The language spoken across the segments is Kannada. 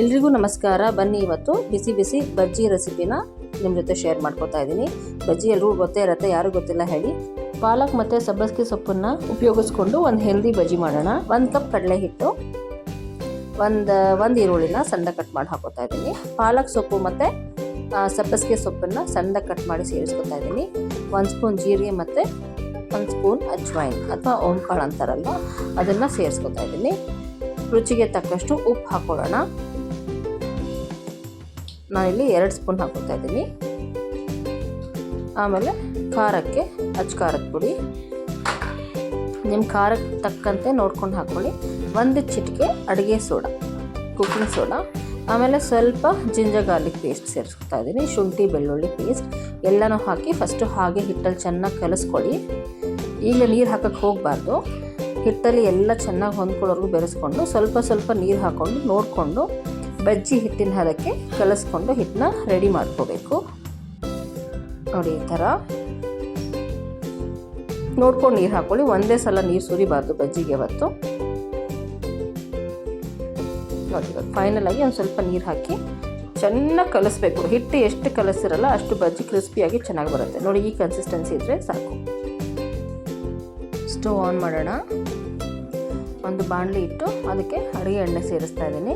ಎಲ್ರಿಗೂ ನಮಸ್ಕಾರ. ಬನ್ನಿ ಇವತ್ತು ಬಿಸಿ ಬಿಸಿ ಬಜ್ಜಿ ರೆಸಿಪಿನ ನಿಮ್ಮ ಜೊತೆ ಶೇರ್ ಮಾಡ್ಕೊತಾ ಇದ್ದೀನಿ. ಬಜ್ಜಿ ಎಲ್ಲರೂ ಗೊತ್ತೇ ಇರುತ್ತೆ, ಯಾರು ಗೊತ್ತಿಲ್ಲ ಹೇಳಿ. ಪಾಲಕ್ ಮತ್ತು ಸಬ್ಬಸಿಗೆ ಸೊಪ್ಪನ್ನು ಉಪಯೋಗಿಸ್ಕೊಂಡು ಒಂದು ಹೆಲ್ದಿ ಬಜ್ಜಿ ಮಾಡೋಣ. 1 ಕಪ್ ಕಡಲೆ ಹಿಟ್ಟು, ಒಂದು ಈರುಳ್ಳಿನ ಸಣ್ಣ ಕಟ್ ಮಾಡಿ ಹಾಕೋತಾ ಇದ್ದೀನಿ. ಪಾಲಕ್ ಸೊಪ್ಪು ಮತ್ತು ಸಬ್ಬಸಿಗೆ ಸೊಪ್ಪನ್ನು ಸಣ್ಣ ಕಟ್ ಮಾಡಿ ಸೇರಿಸ್ಕೊತಾ ಇದ್ದೀನಿ. 1 ಸ್ಪೂನ್ ಜೀರಿಗೆ ಮತ್ತು 1 ಸ್ಪೂನ್ ಅಜ್ವೈನ್ ಅಥವಾ ಓಂಕಾಳು ಅಂತಾರಲ್ವ, ಅದನ್ನು ಸೇರಿಸ್ಕೊತಾ ಇದ್ದೀನಿ. ರುಚಿಗೆ ತಕ್ಕಷ್ಟು ಉಪ್ಪು ಹಾಕೊಳ್ಳೋಣ. ನಾನಿಲ್ಲಿ 2 ಸ್ಪೂನ್ ಹಾಕೋತಾ ಇದ್ದೀನಿ. ಆಮೇಲೆ ಖಾರಕ್ಕೆ ಖಾರದ ಪುಡಿ, ನಿಮ್ಮ ಖಾರಕ್ಕೆ ತಕ್ಕಂತೆ ನೋಡ್ಕೊಂಡು ಹಾಕ್ಕೊಳ್ಳಿ. 1 ಚಿಟಿಕೆ ಅಡುಗೆ ಸೋಡಾ, ಕುಕ್ಕಿಂಗ್ ಸೋಡಾ, ಆಮೇಲೆ ಸ್ವಲ್ಪ ಜಿಂಜರ್ ಗಾರ್ಲಿಕ್ ಪೇಸ್ಟ್ ಸೇರಿಸ್ಕೊತಾ ಇದ್ದೀನಿ. ಶುಂಠಿ ಬೆಳ್ಳುಳ್ಳಿ ಪೇಸ್ಟ್ ಎಲ್ಲನೂ ಹಾಕಿ ಫಸ್ಟು ಹಾಗೆ ಹಿಟ್ಟಲ್ಲಿ ಚೆನ್ನಾಗಿ ಕಲಿಸ್ಕೊಳ್ಳಿ. ಈಗ ನೀರು ಹಾಕೋಕ್ಕೆ ಹೋಗಬಾರ್ದು. ಹಿಟ್ಟಲ್ಲಿ ಎಲ್ಲ ಚೆನ್ನಾಗಿ ಹೊಂದ್ಕೊಳ್ಳೋರ್ಗು ಬೆರೆಸ್ಕೊಂಡು ಸ್ವಲ್ಪ ನೀರು ಹಾಕ್ಕೊಂಡು ನೋಡಿಕೊಂಡು ಬಜ್ಜಿ ಹಿಟ್ಟಿನ ಹದಕ್ಕೆ ಕಲಿಸ್ಕೊಂಡು ಹಿಟ್ಟನ್ನ ರೆಡಿ ಮಾಡ್ಕೋಬೇಕು. ನೋಡಿ, ಈ ಥರ ನೋಡ್ಕೊಂಡು ನೀರು ಹಾಕ್ಕೊಳ್ಳಿ. ಒಂದೇ ಸಲ ನೀರು ಸುರಿಬಾರ್ದು ಬಜ್ಜಿಗೆ ಇವತ್ತು. ನೋಡಿ, ಇವಾಗ ಫೈನಲ್ ಆಗಿ ಒಂದು ಸ್ವಲ್ಪ ನೀರು ಹಾಕಿ ಚೆನ್ನಾಗಿ ಕಲಿಸ್ಬೇಕು. ಹಿಟ್ಟು ಎಷ್ಟು ಕಲಿಸಿರಲ್ಲ ಅಷ್ಟು ಬಜ್ಜಿ ಕ್ರಿಸ್ಪಿಯಾಗಿ ಚೆನ್ನಾಗಿ ಬರುತ್ತೆ. ನೋಡಿ, ಈ ಕನ್ಸಿಸ್ಟೆನ್ಸಿ ಇದ್ದರೆ ಸಾಕು. ಸ್ಟವ್ ಆನ್ ಮಾಡೋಣ. ಒಂದು ಬಾಣಲಿ ಇಟ್ಟು ಅದಕ್ಕೆ ಅಡುಗೆ ಎಣ್ಣೆ ಸೇರಿಸ್ತಾ ಇದ್ದೀನಿ.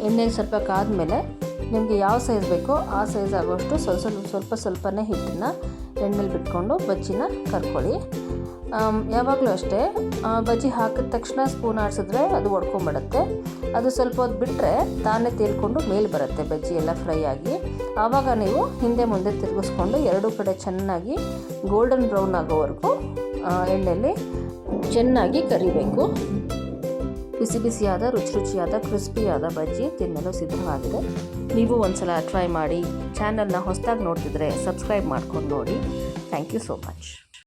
ಎಣ್ಣೆ ಸ್ವಲ್ಪ ಕಾದ್ಮೇಲೆ ನಿಮಗೆ ಯಾವ ಸೈಜ್ ಬೇಕೋ ಆ ಸೈಜ್ ಆಗೋಷ್ಟು ಸ್ವಲ್ಪನೇ ಹಿಟ್ಟನ್ನು ಎಣ್ಣೆಲಿ ಬಿಟ್ಕೊಂಡು ಬಜ್ಜಿನ ಕರ್ಕೊಳ್ಳಿ. ಯಾವಾಗಲೂ ಅಷ್ಟೇ, ಬಜ್ಜಿ ಹಾಕಿದ ತಕ್ಷಣ ಸ್ಪೂನ್ ಆಡಿಸಿದ್ರೆ ಅದು ಒಡ್ಕೊಂಬಿಡುತ್ತೆ. ಅದು ಸ್ವಲ್ಪ ಹೊತ್ತು ಬಿಟ್ಟರೆ ತಾನೇ ತೇಲ್ಕೊಂಡು ಮೇಲೆ ಬರುತ್ತೆ ಬಜ್ಜಿ ಎಲ್ಲ ಫ್ರೈ ಆಗಿ. ಆವಾಗ ನೀವು ಹಿಂದೆ ಮುಂದೆ ತಿರುಗಿಸ್ಕೊಂಡು ಎರಡೂ ಕಡೆ ಚೆನ್ನಾಗಿ ಗೋಲ್ಡನ್ ಬ್ರೌನ್ ಆಗೋವರೆಗೂ ಎಣ್ಣೆಯಲ್ಲಿ ಚೆನ್ನಾಗಿ ಕರಿಬೇಕು. ಬಿಸಿ ಬಿಸಿಯಾದ ರುಚಿಯಾದ ಕ್ರಿಸ್ಪಿಯಾದ ಬಜ್ಜಿ ತಿನ್ನಲು ಸಿದ್ಧವಾಗಿದೆ. ನೀವು ಒಂದ್ಸಲ ಟ್ರೈ ಮಾಡಿ. ಚಾನಲ್ನ ಹೊಸದಾಗಿ ನೋಡ್ತಿದ್ರೆ ಸಬ್ಸ್ಕ್ರೈಬ್ ಮಾಡ್ಕೊಂಡು ನೋಡಿ. Thank you so much.